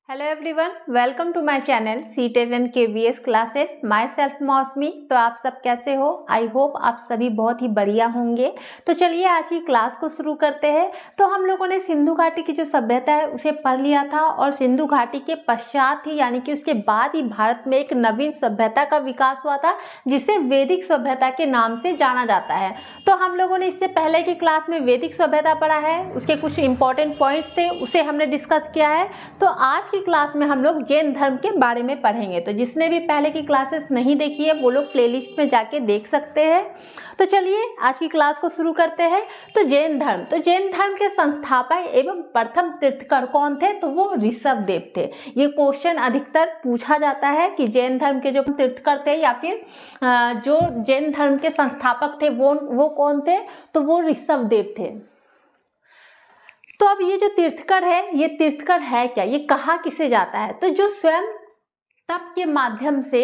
Hello everyone, welcome to my channel CTET and KVS classes. Myself Mausami. तो आप सब कैसे हो? आई होप आप सभी बहुत ही बढ़िया होंगे। तो चलिए आज की क्लास को शुरू करते हैं। तो हम लोगों ने सिंधु घाटी की जो सभ्यता है उसे पढ़ लिया था और सिंधु घाटी के पश्चात ही यानी कि उसके बाद ही भारत में एक नवीन सभ्यता का विकास हुआ था जिसे वैदिक सभ्यता के नाम से जाना जाता है। तो हम लोगों ने इससे पहले की क्लास में वैदिक सभ्यता पढ़ा है, उसके कुछ इंपॉर्टेंट पॉइंट्स थे उसे हमने डिस्कस किया है। तो आज क्लास में हम लोग जैन धर्म के बारे में पढ़ेंगे। तो जिसने भी पहले की क्लासेस नहीं देखी है वो लोग प्लेलिस्ट में जाके देख सकते हैं। तो चलिए आज की क्लास को शुरू करते हैं। तो जैन धर्म के संस्थापक एवं प्रथम तीर्थकर कौन थे? तो वो ऋषभदेव थे। ये क्वेश्चन अधिकतर पूछा जाता है कि जैन धर्म के जो तीर्थकर थे या फिर जो जैन धर्म के संस्थापक थे वो कौन थे? तो वो ऋषभदेव थे। तो अब ये जो तीर्थकर है, ये तीर्थकर है क्या? ये कहा किसे जाता है? तो जो स्वयं तप के माध्यम से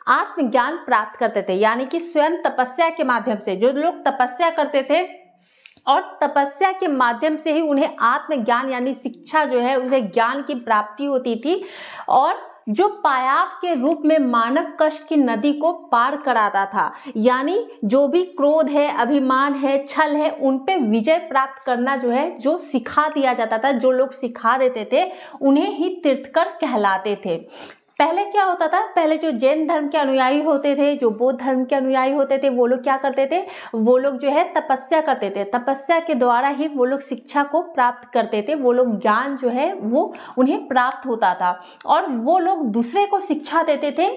आत्मज्ञान प्राप्त करते थे, यानी कि स्वयं तपस्या के माध्यम से जो लोग तपस्या करते थे और तपस्या के माध्यम से ही उन्हें आत्मज्ञान यानी शिक्षा जो है उसे ज्ञान की प्राप्ति होती थी और जो पायाव के रूप में मानव कष्ट की नदी को पार कराता था, यानी जो भी क्रोध है, अभिमान है, छल है, उन पे विजय प्राप्त करना जो है जो सिखा दिया जाता था, जो लोग सिखा देते थे उन्हें ही तीर्थकर कहलाते थे। पहले क्या होता था? पहले जो जैन धर्म के अनुयायी होते थे, जो बौद्ध धर्म के अनुयायी होते थे, वो लोग क्या करते थे? वो लोग जो है तपस्या करते थे। तपस्या के द्वारा ही वो लोग शिक्षा को प्राप्त करते थे। वो लोग ज्ञान जो है वो उन्हें प्राप्त होता था और वो लोग दूसरे को शिक्षा देते थे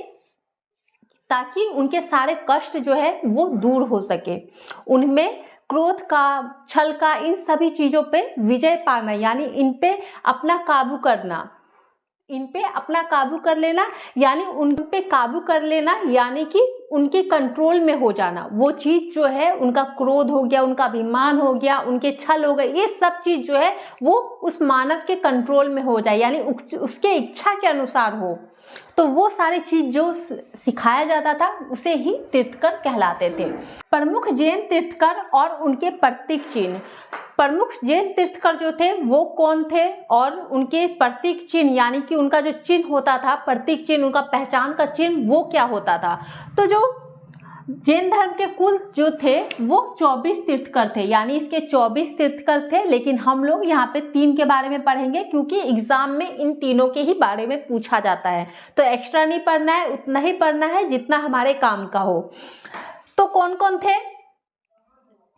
ताकि उनके सारे कष्ट जो है वो दूर हो सके। उनमें क्रोध का, छल का, इन सभी चीजों पे विजय पाना यानी इन पे अपना काबू करना, इन पे अपना काबू कर लेना यानी उन पे काबू कर लेना यानी कि उनके कंट्रोल में हो जाना। वो चीज जो है उनका क्रोध हो गया, उनका अभिमान हो गया, उनके छल हो गए, ये सब चीज जो है वो उस मानव के कंट्रोल में हो जाए यानी उसके इच्छा के अनुसार हो। तो वो सारी चीज जो सिखाया जाता था उसे ही तीर्थकर कहलाते थे। प्रमुख जैन तीर्थकर और उनके प्रतीक चिन्ह। प्रमुख जैन तीर्थकर जो थे वो कौन थे और उनके प्रतीक चिन्ह यानी कि उनका जो चिन्ह होता था, प्रतीक चिन्ह, उनका पहचान का चिन्ह वो क्या होता था? तो जो जैन धर्म के कुल जो थे वो 24 तीर्थकर थे, यानी इसके 24 तीर्थकर थे, लेकिन हम लोग यहाँ पे 3 के बारे में पढ़ेंगे क्योंकि एग्जाम में इन तीनों के ही बारे में पूछा जाता है। तो एक्स्ट्रा नहीं पढ़ना है, उतना ही पढ़ना है जितना हमारे काम का हो। तो कौन कौन थे?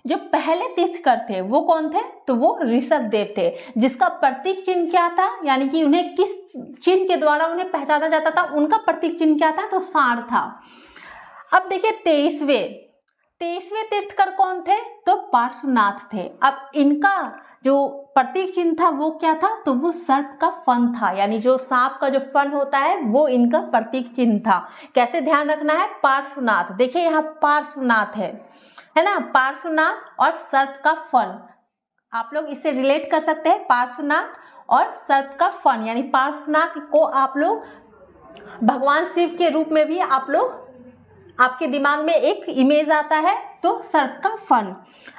जो पहले तीर्थकर थे वो कौन थे? तो वो ऋषभदेव थे, जिसका प्रतीक चिन्ह क्या था यानी कि उन्हें किस चिन्ह के द्वारा उन्हें पहचाना जाता था, उनका प्रतीक चिन्ह क्या था? तो सांड था। अब देखिए 23वें तीर्थकर कौन थे? तो पार्श्वनाथ थे। अब इनका जो प्रतीक चिन्ह था वो क्या था? तो वो सर्प का फन था, यानी जो सांप का जो फन होता है वो इनका प्रतीक चिन्ह था। कैसे ध्यान रखना है? पार्श्वनाथ, देखिए यहाँ पार्श्वनाथ है ना, पार्श्वनाथ और सर्प का फन, आप लोग इससे रिलेट कर सकते हैं। पार्श्वनाथ और सर्प का फन यानी पार्श्वनाथ को आप लोग भगवान शिव के रूप में भी आप लोग, आपके दिमाग में एक इमेज आता है, तो सर्प का फन।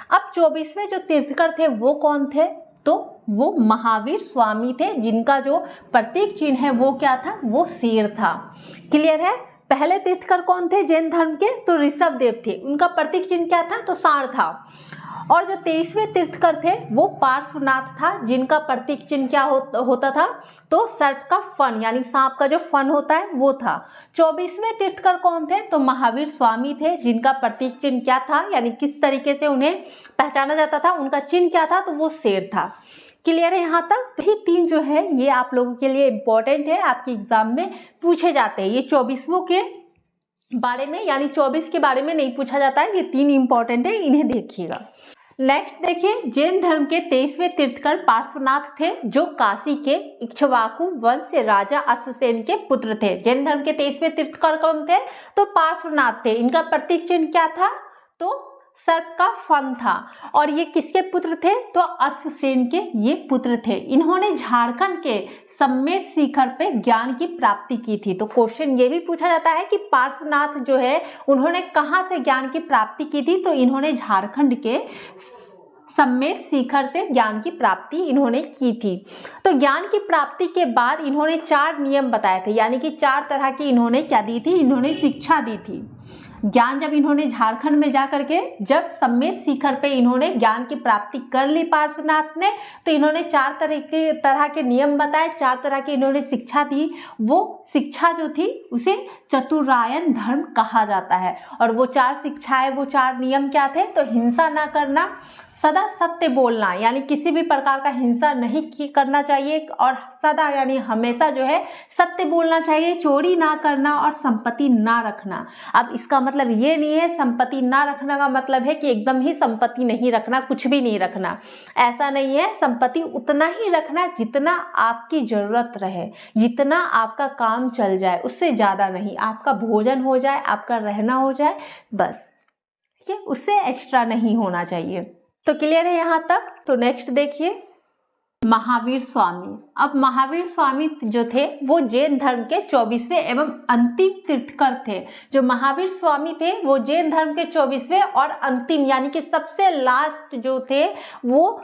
अब 24वें जो तीर्थकर थे वो कौन थे? तो वो महावीर स्वामी थे, जिनका जो प्रतीक चिन्ह है वो क्या था? वो शेर था। क्लियर है? पहले तीर्थकर कौन थे जैन धर्म के? तो ऋषभदेव थे, उनका प्रतीक चिन्ह क्या था? तो सांड था। और जो 23वें तीर्थकर थे वो पार्श्वनाथ था, जिनका प्रतीक चिन्ह क्या होता था? तो सर्प का फन यानी सांप का जो फन होता है वो था। 24वें तीर्थकर कौन थे? तो महावीर स्वामी थे, जिनका प्रतीक चिन्ह क्या था यानी किस तरीके से उन्हें पहचाना जाता था, उनका चिन्ह क्या था? तो वो शेर था। क्लियर है यहाँ तक? तो ये 3 जो है ये आप लोगों के लिए इम्पोर्टेंट है, आपके एग्जाम में पूछे जाते हैं। ये 24वें के बारे में यानी 24 के बारे में नहीं पूछा जाता है, ये 3 इंपॉर्टेंट है, इन्हें देखिएगा। नेक्स्ट देखिए, जैन धर्म के 23वें तीर्थकर पार्श्वनाथ थे, जो काशी के इक्ष्वाकु वंश से राजा अश्वसेन के पुत्र थे। जैन धर्म के 23वें तीर्थकर कौन थे? तो पार्श्वनाथ थे। इनका प्रतीक चिन्ह क्या था? तो सर्प का फन था। और ये किसके पुत्र थे? तो अश्वसेन के ये पुत्र थे। इन्होंने झारखंड के सम्मेद शिखर पे ज्ञान की प्राप्ति की थी। तो क्वेश्चन ये भी पूछा जाता है कि पार्श्वनाथ जो है उन्होंने कहाँ से ज्ञान की प्राप्ति की थी? तो इन्होंने झारखंड के सम्मेद शिखर से ज्ञान की प्राप्ति इन्होंने की थी। तो ज्ञान की प्राप्ति के बाद इन्होंने 4 नियम बताए थे, यानी कि 4 तरह की इन्होंने क्या दी थी, इन्होंने शिक्षा दी थी। ज्ञान जब इन्होंने झारखंड में जा करके जब सम्मेद शिखर पे इन्होंने ज्ञान की प्राप्ति कर ली पार्श्वनाथ ने, तो इन्होंने 4 तरह के नियम बताए, 4 तरह की इन्होंने शिक्षा दी। वो शिक्षा जो थी उसे चतुरायन धर्म कहा जाता है। और वो 4 शिक्षाएं, वो 4 नियम क्या थे, तो हिंसा ना करना, सदा सत्य बोलना, यानी किसी भी प्रकार का हिंसा नहीं करना चाहिए, और सदा यानी हमेशा जो है सत्य बोलना चाहिए, चोरी ना करना और संपत्ति ना रखना। अब इसका मतलब ये नहीं है, संपत्ति ना रखना का मतलब है कि एकदम ही संपत्ति नहीं रखना, कुछ भी नहीं रखना, ऐसा नहीं है। संपत्ति उतना ही रखना जितना आपकी जरूरत रहे, जितना आपका काम चल जाए, उससे ज़्यादा नहीं। आपका भोजन हो जाए, आपका रहना हो जाए, बस, ठीक है, उससे एक्स्ट्रा नहीं होना चाहिए। तो क्लियर है यहाँ तक। तो नेक्स्ट देखिए महावीर स्वामी। अब महावीर स्वामी जो थे वो जैन धर्म के 24वें एवं अंतिम तीर्थकर थे। जो महावीर स्वामी थे वो जैन धर्म के 24वें और अंतिम यानी कि सबसे लास्ट जो थे वो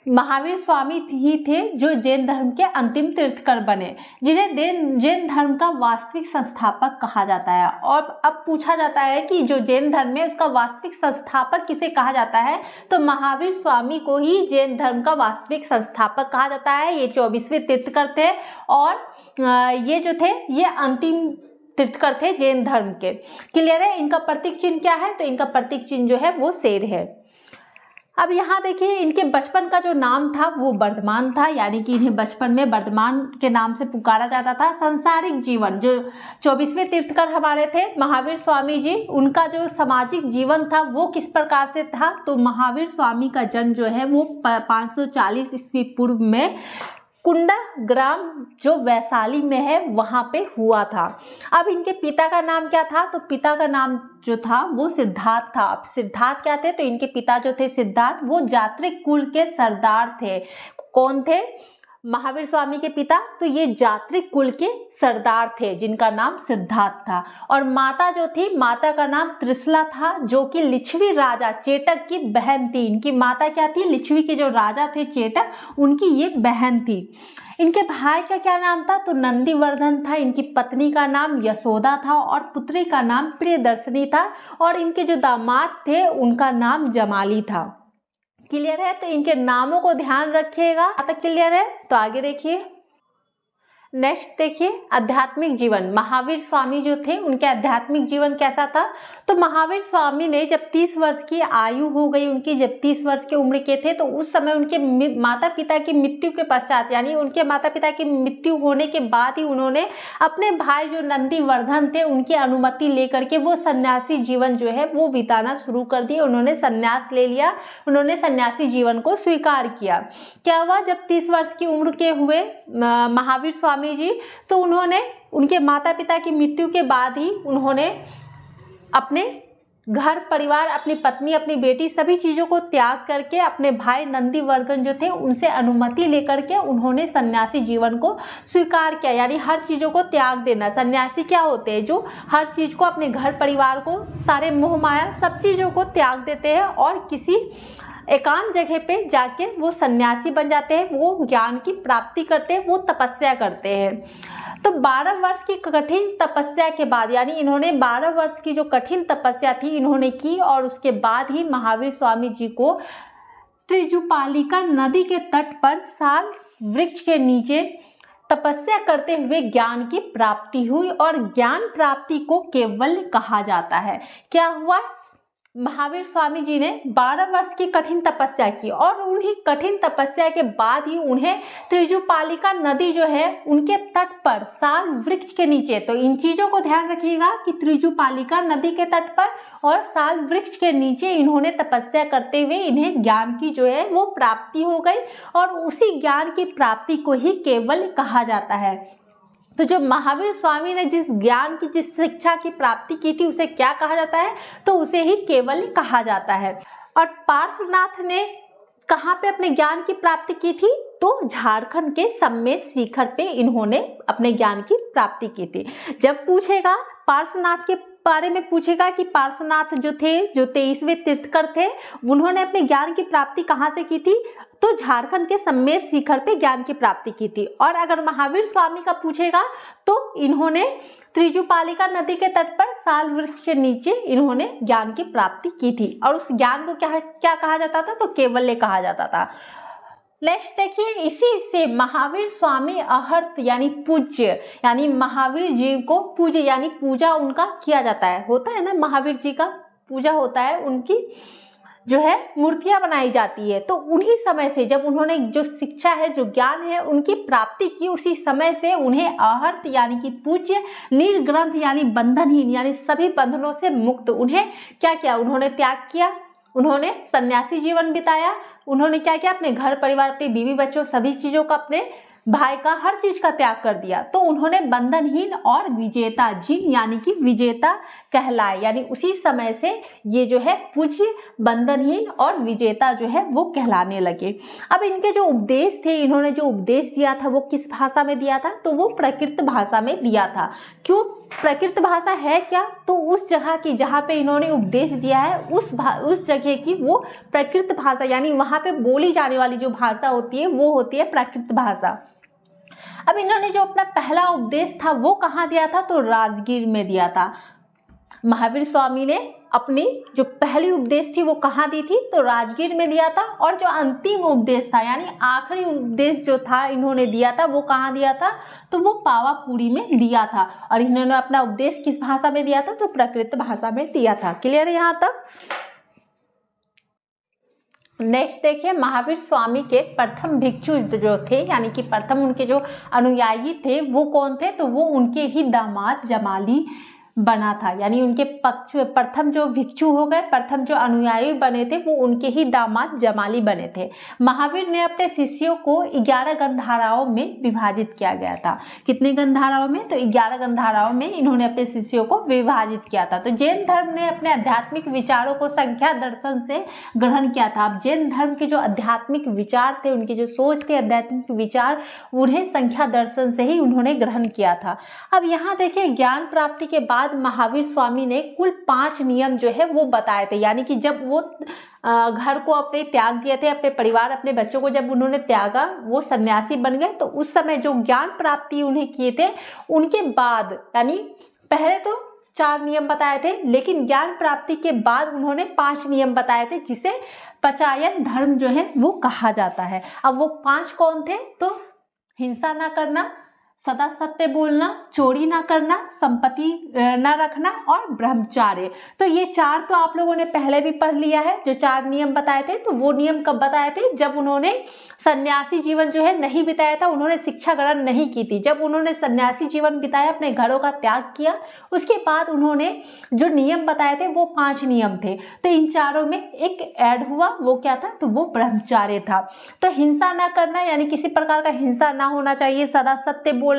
महावीर स्वामी ही थे, जो जैन धर्म के अंतिम तीर्थकर बने, जिन्हें जैन धर्म का वास्तविक संस्थापक कहा जाता है। और अब पूछा जाता है कि जो जैन धर्म है उसका वास्तविक संस्थापक किसे कहा जाता है, तो महावीर स्वामी को ही जैन धर्म का वास्तविक संस्थापक कहा जाता है। ये 24वें तीर्थकर थे और ये जो थे ये अंतिम तीर्थकर थे जैन धर्म के। क्लियर है। इनका प्रतीक चिन्ह क्या है, तो इनका प्रतीक चिन्ह जो है वो शेर है। अब यहाँ देखिए इनके बचपन का जो नाम था वो वर्धमान था, यानी कि इन्हें बचपन में वर्धमान के नाम से पुकारा जाता था। सांसारिक जीवन, जो 24वें तीर्थकर हमारे थे महावीर स्वामी जी, उनका जो सामाजिक जीवन था वो किस प्रकार से था, तो महावीर स्वामी का जन्म जो है वो 540 ईस्वी पूर्व में कुंडा ग्राम जो वैशाली में है वहाँ पे हुआ था। अब इनके पिता का नाम क्या था, तो पिता का नाम जो था वो सिद्धार्थ था। अब सिद्धार्थ क्या थे, तो इनके पिता जो थे सिद्धार्थ वो जात्रिक कुल के सरदार थे। कौन थे, महावीर स्वामी के पिता, तो ये जात्रिक कुल के सरदार थे जिनका नाम सिद्धार्थ था। और माता जो थी, माता का नाम त्रिशला था, जो कि लिच्छवी राजा चेटक की बहन थी। इनकी माता क्या थी, लिच्छवी के जो राजा थे चेटक, उनकी ये बहन थी। इनके भाई का क्या नाम था, तो नंदीवर्धन था। इनकी पत्नी का नाम यशोदा था और पुत्री का नाम प्रियदर्शनी था। और इनके जो दामाद थे उनका नाम जमाली था। क्लियर है। तो इनके नामों को ध्यान रखिएगा। अब तक क्लियर है। तो आगे देखिए, नेक्स्ट देखिए आध्यात्मिक जीवन। महावीर स्वामी जो थे उनके आध्यात्मिक जीवन कैसा था, तो महावीर स्वामी ने जब 30 वर्ष की आयु हो गई उनकी, जब 30 वर्ष की उम्र के थे, तो उस समय उनके माता पिता की मृत्यु के पश्चात, यानी उनके माता पिता की मृत्यु होने के बाद ही उन्होंने अपने भाई जो नंदीवर्धन थे उनकी अनुमति लेकर के वो सन्यासी जीवन जो है वो बिताना शुरू कर दिए। उन्होंने सन्यास ले लिया, उन्होंने सन्यासी जीवन को स्वीकार किया। क्या हुआ, जब 30 वर्ष की उम्र के हुए महावीर स्वामी जी, तो उन्होंने उनके माता पिता की मृत्यु के बाद ही उन्होंने अपने घर परिवार, अपनी पत्नी, अपनी बेटी, सभी चीज़ों को त्याग करके अपने भाई नंदीवर्धन जो थे उनसे अनुमति लेकर के उन्होंने सन्यासी जीवन को स्वीकार किया। यानी हर चीज़ों को त्याग देना। सन्यासी क्या होते हैं, जो हर चीज़ को, अपने घर परिवार को, सारे मोह माया सब चीज़ों को त्याग देते हैं और किसी एकांत जगह पे जाके वो सन्यासी बन जाते हैं, वो ज्ञान की प्राप्ति करते हैं, वो तपस्या करते हैं। तो 12 वर्ष की कठिन तपस्या के बाद, यानी इन्होंने 12 वर्ष की जो कठिन तपस्या थी इन्होंने की, और उसके बाद ही महावीर स्वामी जी को त्रिजुपालिका नदी के तट पर साल वृक्ष के नीचे तपस्या करते हुए ज्ञान की प्राप्ति हुई। और ज्ञान प्राप्ति को केवल्य कहा जाता है। क्या हुआ, महावीर स्वामी जी ने 12 वर्ष की कठिन तपस्या की और उन्हीं कठिन तपस्या के बाद ही उन्हें त्रिजुपालिका नदी जो है उनके तट पर साल वृक्ष के नीचे, तो इन चीज़ों को ध्यान रखिएगा कि त्रिजुपालिका नदी के तट पर और साल वृक्ष के नीचे इन्होंने तपस्या करते हुए इन्हें ज्ञान की जो है वो प्राप्ति हो गई। और उसी ज्ञान की प्राप्ति को ही केवल कहा जाता है। तो जो महावीर स्वामी ने जिस ज्ञान की, जिस शिक्षा की प्राप्ति की थी उसे क्या कहा जाता है, तो उसे ही केवल कहा जाता है। और पार्श्वनाथ ने कहाँ पे अपने ज्ञान की प्राप्ति की थी, तो झारखंड के सम्मेद शिखर पे इन्होंने अपने ज्ञान की प्राप्ति की थी। जब पूछेगा पार्श्वनाथ के बारे में पूछेगा कि पार्श्वनाथ जो थे, जो 23वें तीर्थकर थे, उन्होंने अपने ज्ञान की प्राप्ति कहाँ से की थी, तो झारखंड के सम्मेद शिखर पे ज्ञान की प्राप्ति की थी। और अगर महावीर स्वामी का पूछेगा तो इन्होंने त्रिजुपालिका नदी के तट पर साल वृक्ष के नीचे इन्होंने ज्ञान की प्राप्ति की थी। और उस ज्ञान को क्या कहा जाता था, तो केवल्य कहा जाता था। नेक्स्ट देखिए, इसी से महावीर स्वामी अहर्त यानी पूज्य, यानी महावीर जी को पूज्य यानी पूजा उनका किया जाता है, होता है ना, महावीर जी का पूजा होता है, उनकी जो है मूर्तियां बनाई जाती है। तो उन्हीं समय से जब उन्होंने जो शिक्षा है, जो ज्ञान है, उनकी प्राप्ति की, उसी समय से उन्हें अहर्त यानी कि पूज्य, निर्ग्रंथ यानी बंधनहीन यानी सभी बंधनों से मुक्त, उन्हें क्या किया, उन्होंने त्याग किया, उन्होंने सन्यासी जीवन बिताया। उन्होंने क्या किया, अपने घर परिवार, अपने बीवी बच्चों, सभी चीजों का, अपने भाई का, हर चीज का त्याग कर दिया। तो उन्होंने बंधनहीन और विजेता, जिन यानी कि विजेता कहलाए, यानी उसी समय से ये जो है पूज्य, बंधनहीन और विजेता जो है वो कहलाने लगे। अब इनके जो उपदेश थे, इन्होंने जो उपदेश दिया था वो किस भाषा में दिया था, तो वो प्राकृत भाषा में दिया था। क्यों प्राकृत भाषा है क्या, तो उस जगह की जहाँ पे इन्होंने उपदेश दिया है उस जगह की वो प्राकृत भाषा, यानी वहाँ पे बोली जाने वाली जो भाषा होती है वो होती है प्राकृत भाषा। अब इन्होंने जो अपना पहला उपदेश था वो कहाँ दिया था, तो राजगीर में दिया था। महावीर स्वामी ने अपनी जो पहली उपदेश थी वो कहाँ दी थी, तो राजगीर में दिया था। और जो अंतिम उपदेश था, यानी आखिरी उपदेश जो था इन्होंने दिया था, वो कहाँ दिया था, तो वो पावापुरी में दिया था। और इन्होंने अपना उपदेश किस भाषा में दिया था, तो प्राकृत भाषा में दिया था। क्लियर है यहाँ तक। नेक्स्ट देखिए, महावीर स्वामी के प्रथम भिक्षु जो थे, यानी कि प्रथम उनके जो अनुयायी थे वो कौन थे, तो वो उनके ही दामाद जमाली बना था। यानी उनके प्रथम जो भिक्षु हो गए, प्रथम जो अनुयायी बने थे वो उनके ही दामाद जमाली बने थे। महावीर ने अपने शिष्यों को 11 गंधाराओं में विभाजित किया गया था। कितने गंधाराओं में, तो 11 गंधाराओं में इन्होंने अपने शिष्यों को विभाजित किया था। तो जैन धर्म ने अपने आध्यात्मिक विचारों को संख्या दर्शन से ग्रहण किया था। अब जैन धर्म के जो आध्यात्मिक विचार थे, उनकी जो सोच थे, आध्यात्मिक विचार, उन्हें संख्या दर्शन से ही उन्होंने ग्रहण किया था। अब यहाँ देखिए, ज्ञान प्राप्ति के बाद महावीर स्वामी ने कुल 5 नियम जो है वो बताए थे। यानी कि जब वो घर को अपने त्याग दिए थे, अपने परिवार, अपने बच्चों को जब उन्होंने त्यागा, वो सन्यासी बन गए, तो उस समय जो ज्ञान प्राप्ति उन्हें किए थे, उनके बाद, यानी पहले तो 4 नियम बताए थे, लेकिन ज्ञान प्राप्ति के बाद उन्होंने 5 नियम बताए थे, जिसे पचायन धर्म जो है वो कहा जाता है। अब वो 5 कौन थे, तो हिंसा ना करना, सदा सत्य बोलना, चोरी ना करना, संपत्ति ना रखना और ब्रह्मचार्य। तो ये 4 तो आप लोगों ने पहले भी पढ़ लिया है। जो 4 नियम बताए थे, तो वो नियम कब बताए थे, जब उन्होंने सन्यासी जीवन जो है नहीं बिताया था, उन्होंने शिक्षा ग्रहण नहीं की थी। जब उन्होंने सन्यासी जीवन बिताया, अपने घरों का त्याग किया, उसके बाद उन्होंने जो नियम बताए थे वो 5 नियम थे। तो इन चारों में एक ऐड हुआ, वो क्या था, तो वो ब्रह्मचार्य था। तो हिंसा ना करना, यानी किसी प्रकार का हिंसा ना होना चाहिए, सदा सत्य बोलना,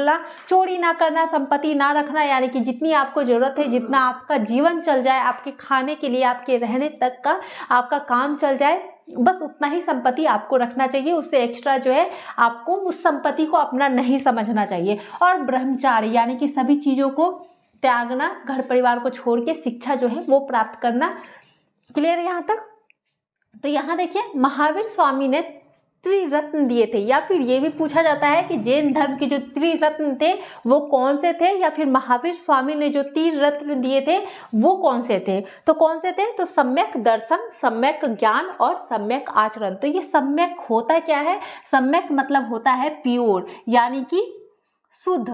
चोरी ना करना, संपत्ति ना रखना, यानी कि जितनी आपको जरूरत है, जितना आपका जीवन चल जाए, आपके खाने के लिए, आपके रहने तक का आपका काम चल जाए, बस उतना ही संपत्ति आपको रखना चाहिए। उससे एक्स्ट्रा जो है आपको उस संपत्ति को अपना नहीं समझना चाहिए। और ब्रह्मचार्य यानी कि सभी चीजों को त्यागना, घर परिवार को छोड़ के शिक्षा जो है वो प्राप्त करना। क्लियर है यहाँ तक। तो यहाँ देखिए, महावीर स्वामी ने त्रिरत्न दिए थे, या फिर ये भी पूछा जाता है कि जैन धर्म के जो त्रिरत्न थे वो कौन से थे, या फिर महावीर स्वामी ने जो त्रिरत्न दिए थे वो कौन से थे। तो कौन से थे, तो सम्यक दर्शन, सम्यक ज्ञान और सम्यक आचरण। तो ये सम्यक होता क्या है, सम्यक मतलब होता है प्योर, यानी कि शुद्ध,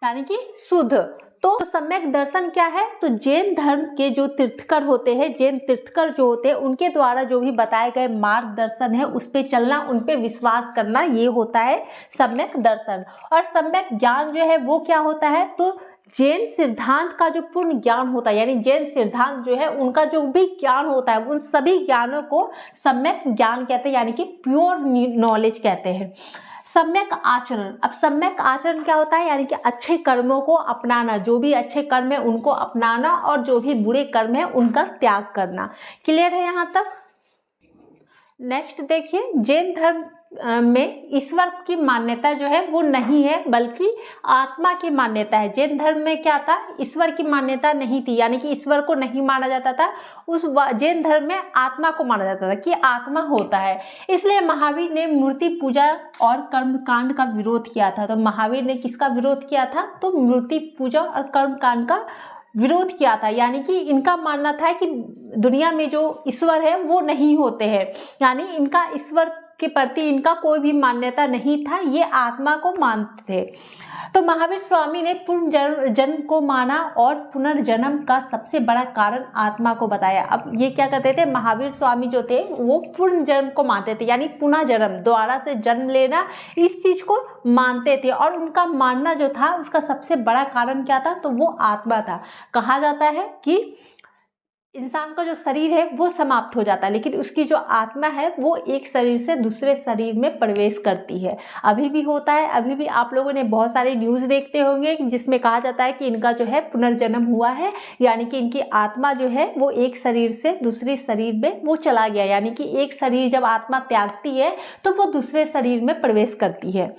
यानी कि शुद्ध। तो सम्यक दर्शन क्या है, तो जैन धर्म के जो तीर्थकर होते हैं, जैन तीर्थकर जो होते हैं, उनके द्वारा जो भी बताए गए मार्गदर्शन है उस पे चलना, उन पे विश्वास करना, ये होता है सम्यक दर्शन। और सम्यक ज्ञान जो है वो क्या होता है, तो जैन सिद्धांत का जो पूर्ण ज्ञान होता है, यानी जैन सिद्धांत जो है उनका जो भी ज्ञान होता है, उन सभी ज्ञानों को सम्यक ज्ञान कहते हैं, यानी कि प्योर नॉलेज कहते हैं। सम्यक आचरण, अब सम्यक आचरण क्या होता है, यानी कि अच्छे कर्मों को अपनाना, जो भी अच्छे कर्म है उनको अपनाना और जो भी बुरे कर्म है उनका त्याग करना। क्लियर है यहाँ तक। नेक्स्ट देखिए, जैन धर्म में ईश्वर की मान्यता जो है वो नहीं है, बल्कि आत्मा की मान्यता है। जैन धर्म में क्या था, ईश्वर की मान्यता नहीं थी, यानी कि ईश्वर को नहीं माना जाता था। उस जैन धर्म में आत्मा को माना जाता था कि आत्मा होता है। इसलिए महावीर ने मूर्ति पूजा और कर्मकांड का विरोध किया था। तो महावीर ने किसका विरोध किया था, तो मूर्ति पूजा और कर्मकांड का विरोध किया था। यानी कि इनका मानना था कि दुनिया में जो ईश्वर है वो नहीं होते हैं, यानी इनका ईश्वर के प्रति इनका कोई भी मान्यता नहीं था, ये आत्मा को मानते थे। तो महावीर स्वामी ने पुनर्जन्म को माना और पुनर्जन्म का सबसे बड़ा कारण आत्मा को बताया। अब ये क्या करते थे, महावीर स्वामी जो थे वो पुनर्जन्म को मानते थे, यानी पुनः जन्म, दोबारा से जन्म लेना, इस चीज को मानते थे। और उनका मानना जो था उसका सबसे बड़ा कारण क्या था, तो वो आत्मा था। कहा जाता है कि इंसान का जो शरीर है वो समाप्त हो जाता है, लेकिन उसकी जो आत्मा है वो एक शरीर से दूसरे शरीर में प्रवेश करती है। अभी भी होता है, अभी भी आप लोगों ने बहुत सारे न्यूज़ देखते होंगे जिसमें कहा जाता है कि इनका जो है पुनर्जन्म हुआ है, यानी कि इनकी आत्मा जो है वो एक शरीर से दूसरे शरीर में वो चला गया। यानी कि एक शरीर जब आत्मा त्यागती है तो वो दूसरे शरीर में प्रवेश करती है।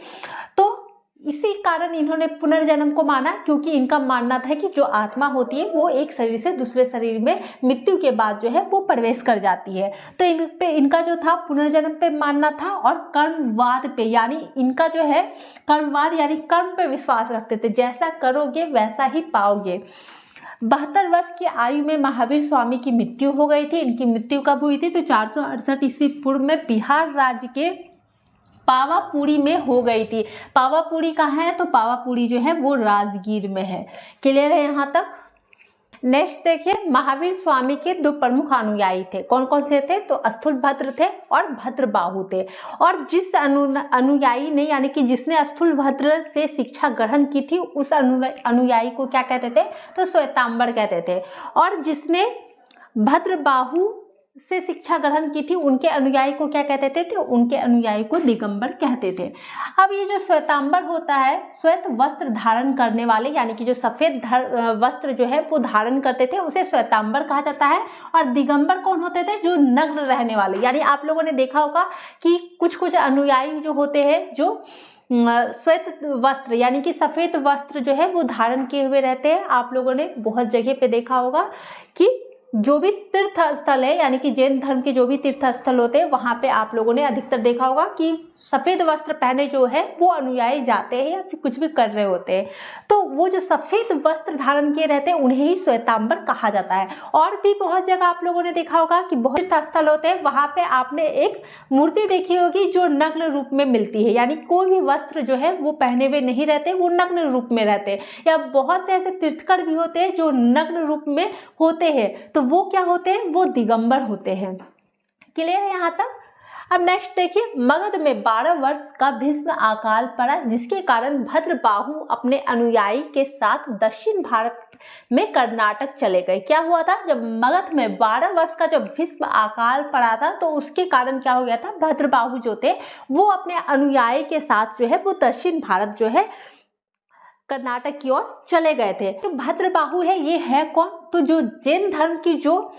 तो इसी कारण इन्होंने पुनर्जन्म को माना, क्योंकि इनका मानना था कि जो आत्मा होती है वो एक शरीर से दूसरे शरीर में मृत्यु के बाद जो है वो प्रवेश कर जाती है। तो इनका जो था पुनर्जन्म पे मानना था, और कर्मवाद पे, यानी इनका जो है कर्मवाद यानी कर्म पे विश्वास रखते थे, जैसा करोगे वैसा ही पाओगे। 72 वर्ष की आयु में महावीर स्वामी की मृत्यु हो गई थी। इनकी मृत्यु कब हुई थी, तो 468 ईस्वी पूर्व में बिहार राज्य के पावापुरी में हो गई थी। पावापुरी कहाँ है, तो पावापुरी जो है वो राजगीर में है। क्लियर है यहाँ तक। नेक्स्ट देखिए, महावीर स्वामी के दो प्रमुख अनुयायी थे। कौन कौन से थे, तो स्थूलभद्र थे और भद्रबाहु थे। और जिस अनुयायी ने, यानी कि जिसने स्थूलभद्र से शिक्षा ग्रहण की थी, उस अनुयायी को क्या कहते थे, तो श्वेतांबर कहते थे। और जिसने भद्रबाहु से शिक्षा ग्रहण की थी, उनके अनुयायी को क्या कहते थे, तो उनके अनुयायी को दिगंबर कहते थे। अब ये जो श्वेतांबर होता है, श्वेत वस्त्र धारण करने वाले, यानी कि जो सफेद वस्त्र जो है वो धारण करते थे, उसे श्वेतांबर कहा जाता है। और दिगंबर कौन होते थे, जो नग्न रहने वाले। यानी आप लोगों ने देखा होगा कि कुछ कुछ अनुयायी जो होते हैं जो श्वेत वस्त्र यानी कि सफेद वस्त्र जो है वो धारण किए हुए रहते हैं। आप लोगों ने बहुत जगह पे देखा होगा कि जो भी तीर्थ स्थल है, यानी कि जैन धर्म के जो भी तीर्थ स्थल होते हैं, वहाँ पे आप लोगों ने अधिकतर देखा होगा कि सफ़ेद वस्त्र पहने जो है वो अनुयायी जाते हैं या फिर कुछ भी कर रहे होते हैं। तो वो जो सफ़ेद वस्त्र धारण किए रहते हैं उन्हें ही श्वेतांबर कहा जाता है। और भी बहुत जगह आप लोगों ने देखा होगा कि बहुत तीर्थ स्थल होते हैं, वहाँ पे आपने एक मूर्ति देखी होगी जो नग्न रूप में मिलती है, यानी कोई भी वस्त्र जो है वो पहने हुए नहीं रहते, वो नग्न रूप में रहते हैं। या बहुत से ऐसे तीर्थकर भी होते हैं जो नग्न रूप में होते हैं, तो वो क्या होते हैं, वो दिगंबर होते हैं। क्लियर है यहाँ तक। अब नेक्स्ट देखिए, मगध में 12 वर्ष का भीष्म अकाल पड़ा, जिसके कारण भद्रबाहु अपने अनुयायी के साथ दक्षिण भारत में कर्नाटक चले गए। क्या हुआ था, जब मगध में 12 वर्ष का जब भीष्म अकाल पड़ा था तो उसके कारण क्या हो गया था, भद्रबाहु जो थे वो अपने अनुयायी के साथ जो है वो दक्षिण भारत जो है कर्नाटक की ओर चले गए थे। तो भद्रबाहु है, ये है कौन, तो जो जैन धर्म की जो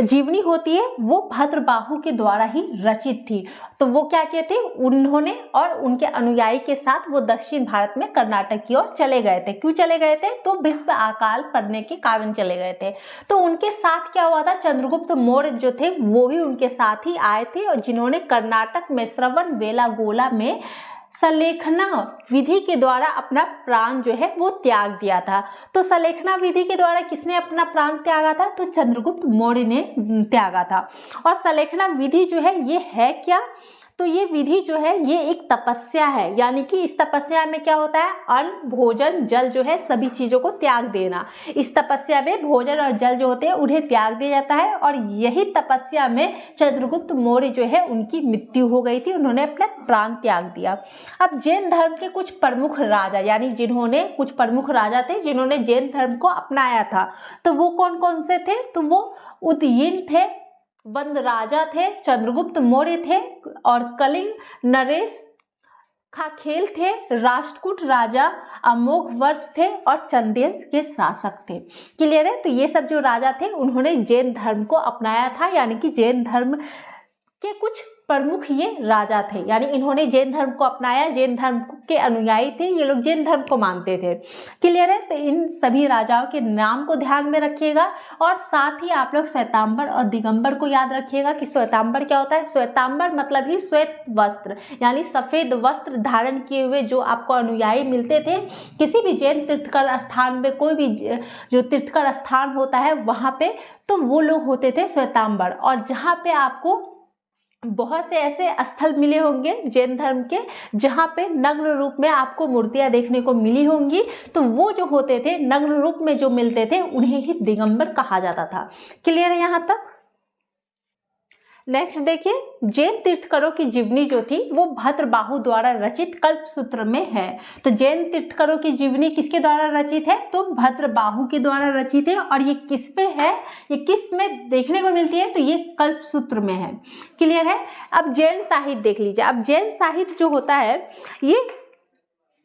जीवनी होती है वो भद्रबाहु के द्वारा ही रचित थी। तो वो क्या किए थे, उन्होंने और उनके अनुयायी के साथ वो दक्षिण भारत में कर्नाटक की ओर चले गए थे। क्यों चले गए थे, तो भीष्म अकाल पड़ने के कारण चले गए थे। तो उनके साथ क्या हुआ था, चंद्रगुप्त मौर्य जो थे वो भी उनके साथ ही आए थे, और जिन्होंने कर्नाटक में श्रवणबेलागोला में सलेखना विधि के द्वारा अपना प्राण जो है वो त्याग दिया था। तो सलेखना विधि के द्वारा किसने अपना प्राण त्यागा था, तो चंद्रगुप्त मौर्य ने त्यागा था। और सलेखना विधि जो है ये है क्या, तो ये विधि जो है ये एक तपस्या है, यानी कि इस तपस्या में क्या होता है, अन्न भोजन जल जो है सभी चीज़ों को त्याग देना। इस तपस्या में भोजन और जल जो होते हैं उन्हें त्याग दिया जाता है। और यही तपस्या में चंद्रगुप्त मौर्य जो है उनकी मृत्यु हो गई थी, उन्होंने अपना प्राण त्याग दिया। अब जैन धर्म के कुछ प्रमुख राजा, यानी जिन्होंने कुछ प्रमुख राजा थे जिन्होंने जैन धर्म को अपनाया था, तो वो कौन कौन से थे, तो वो उदयीन थे, वंद राजा थे, चंद्रगुप्त मौर्य थे, और कलिंग नरेश खाखेल थे, राष्ट्रकूट राजा अमोघ वर्ष थे, और चंदेल के शासक थे। क्लियर है। तो ये सब जो राजा थे उन्होंने जैन धर्म को अपनाया था, यानी कि जैन धर्म के कुछ प्रमुख ये राजा थे, यानी इन्होंने जैन धर्म को अपनाया, जैन धर्म के अनुयायी थे, ये लोग जैन धर्म को मानते थे। क्लियर है? तो इन सभी राजाओं के नाम को ध्यान में रखिएगा और साथ ही आप लोग श्वेतांबर और दिगंबर को याद रखिएगा कि श्वेतांबर क्या होता है। श्वेतांबर मतलब ही श्वेत वस्त्र, यानी सफेद वस्त्र धारण किए हुए जो आपको अनुयायी मिलते थे किसी भी जैन तीर्थकर स्थान में, कोई भी जो तीर्थकर स्थान होता है वहाँ पे, तो वो लोग होते थे श्वेतांबर। और जहाँ पे आपको बहुत से ऐसे स्थल मिले होंगे जैन धर्म के जहाँ पे नग्न रूप में आपको मूर्तियां देखने को मिली होंगी, तो वो जो होते थे नग्न रूप में जो मिलते थे उन्हें ही दिगंबर कहा जाता था। क्लियर है यहाँ तक? नेक्स्ट देखिए, जैन तीर्थकरों की जीवनी जो थी वो भद्रबाहु द्वारा रचित कल्पसूत्र में है। तो जैन तीर्थकरों की जीवनी किसके द्वारा रचित है? तो भद्रबाहु के द्वारा रचित है। और ये किस पे है, ये किस में देखने को मिलती है? तो ये कल्पसूत्र में है। क्लियर है? अब जैन साहित्य देख लीजिए। अब जैन साहित्य जो होता है ये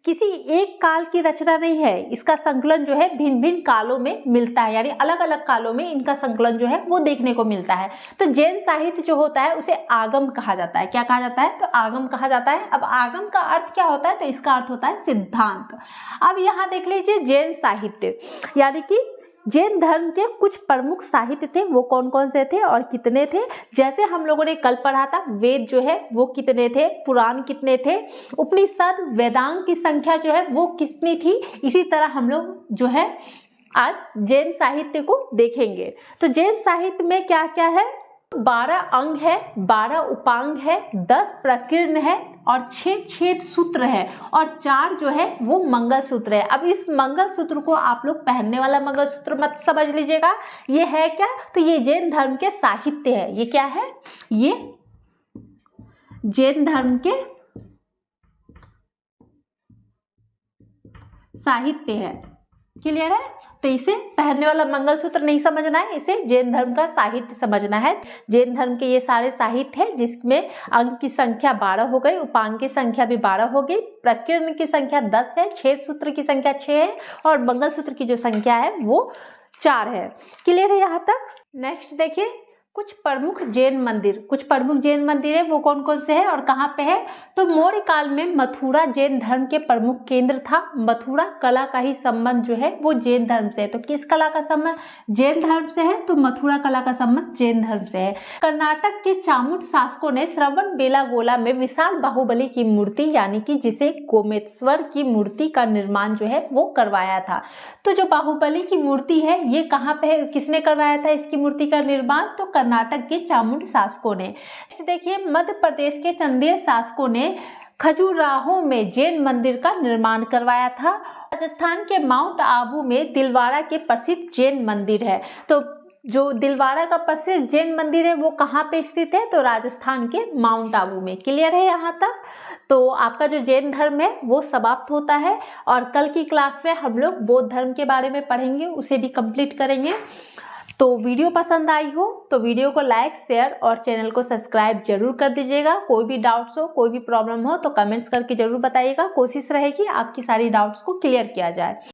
किसी एक काल की रचना नहीं है, इसका संकलन जो है भिन्न भिन्न कालों में मिलता है, यानी अलग अलग कालों में इनका संकलन जो है वो देखने को मिलता है। तो जैन साहित्य जो होता है उसे आगम कहा जाता है। क्या कहा जाता है? तो आगम कहा जाता है। अब आगम का अर्थ क्या होता है? तो इसका अर्थ होता है सिद्धांत। अब यहाँ देख लीजिए जैन साहित्य, यानी कि जैन धर्म के कुछ प्रमुख साहित्य थे, वो कौन कौन से थे और कितने थे। जैसे हम लोगों ने कल पढ़ा था वेद जो है वो कितने थे, पुराण कितने थे, उपनिषद वेदांग की संख्या जो है वो कितनी थी। इसी तरह हम लोग जो है आज जैन साहित्य को देखेंगे। तो जैन साहित्य में क्या क्या है? 12 अंग है, 12 उपांग है, 10 प्रकीर्ण है और 6 छेद सूत्र है और 4 जो है वो मंगल सूत्र है। अब इस मंगल सूत्र को आप लोग पहनने वाला मंगल सूत्र मत समझ लीजिएगा। ये है क्या? तो ये जैन धर्म के साहित्य है। ये क्या है? ये जैन धर्म के साहित्य है। क्लियर है? तो इसे पहनने वाला मंगलसूत्र नहीं समझना है, इसे जैन धर्म का साहित्य समझना है। जैन धर्म के ये सारे साहित्य है जिसमें अंग की संख्या 12 हो गई, उपांग की संख्या भी 12 हो गई, प्रकीर्ण की संख्या 10 है, छेद सूत्र की संख्या 6 है और मंगलसूत्र की जो संख्या है वो 4 है। क्लियर है यहाँ तक? नेक्स्ट देखिए, कुछ प्रमुख जैन मंदिर है वो कौन कौन से हैं और कहाँ पे है? तो मौर्य काल में मथुरा जैन धर्म के प्रमुख केंद्र था। मथुरा कला का ही संबंध जो है वो जैन धर्म से है। तो किस कला का संबंध जैन धर्म से है? तो मथुरा कला का संबंध जैन धर्म से है। कर्नाटक के चामुंड शासकों ने श्रवण बेलागोला में विशाल बाहुबली की मूर्ति, यानी कि जिसे गोमेश्वर की मूर्ति का निर्माण जो है वो करवाया था। तो जो बाहुबली की मूर्ति है ये कहाँ पे है, किसने करवाया था इसकी मूर्ति का निर्माण? तो कर्नाटक के चामुंड शासकों ने। देखिए, मध्य प्रदेश के चंदेल शासकों ने खजुराहो में जैन मंदिर का निर्माण करवाया था। राजस्थान के माउंट आबू में दिलवाड़ा के प्रसिद्ध जैन मंदिर है। तो जो दिलवाड़ा का प्रसिद्ध जैन मंदिर है वो कहाँ पे स्थित है? तो राजस्थान के माउंट आबू में। क्लियर है यहाँ तक? तो आपका जो जैन धर्म है वो समाप्त होता है और कल की क्लास में हम लोग बौद्ध धर्म के बारे में पढ़ेंगे, उसे भी कंप्लीट करेंगे। तो वीडियो पसंद आई हो तो वीडियो को लाइक, शेयर और चैनल को सब्सक्राइब जरूर कर दीजिएगा। कोई भी डाउट्स हो, कोई भी प्रॉब्लम हो तो कमेंट्स करके जरूर बताइएगा। कोशिश रहेगी आपकी सारी डाउट्स को क्लियर किया जाए।